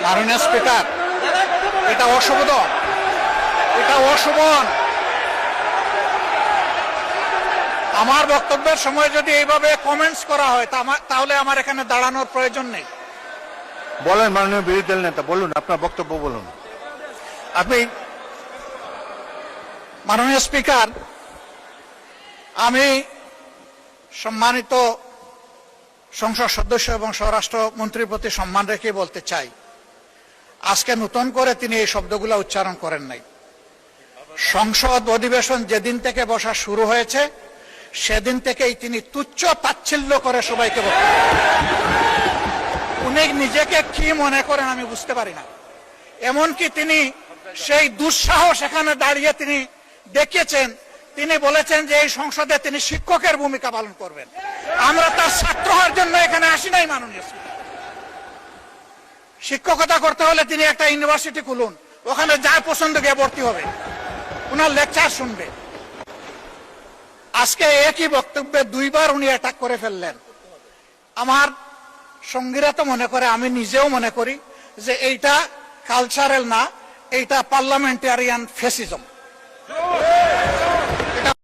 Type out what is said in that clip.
মাননীয় স্পিকার, এটা অশোভন, এটা অশোভন। আমার বক্তব্যের সময় যদি এইভাবে কমেন্টস করা হয় তাহলে আমার এখানে দাঁড়ানোর প্রয়োজন নেই। বলেন মাননীয় বিরোধী দল নেতা, বলুন আপনার বক্তব্য বলুন। আপনি মাননীয় স্পিকার, আমি সম্মানিত সংসদ সদস্য এবং স্বরাষ্ট্র মন্ত্রীর প্রতি সম্মান রেখে বলতে চাই, আজকে নতুন করে তিনি এই শব্দগুলো উচ্চারণ করেন নাই। সংসদ অধিবেশন যেদিন থেকে বসা শুরু হয়েছে সেদিন থেকেই তিনি তুচ্ছ তাচ্ছিল্য করে সবাইকে বক্তব্য, উনি নিজেকে কি মনে করেন আমি বুঝতে পারি না। এমনকি তিনি সেই দুঃসাহস এখানে দাঁড়িয়ে তিনি দেখিয়েছেন, তিনি বলেছেন যে এই সংসদে তিনি শিক্ষকের ভূমিকা পালন করবেন। আমরা তার ছাত্র হওয়ার জন্য এখানে আসি নাই। মাননীয় শিক্ষকতা করতে হলে তিনি একটা ইউনিভার্সিটি খুলুন, ওখানে যার পছন্দ গিয়ে ভর্তি হবে, ওনার লেকচার শুনবে। আজকে একই বক্তব্যে দুইবার উনি অ্যাটাক করে ফেললেন। আমার সঙ্গীরা তো মনে করে, আমি নিজেও মনে করি যে এইটা কালচারাল না, এইটা পার্লামেন্টারিয়ান ফ্যাসিজম।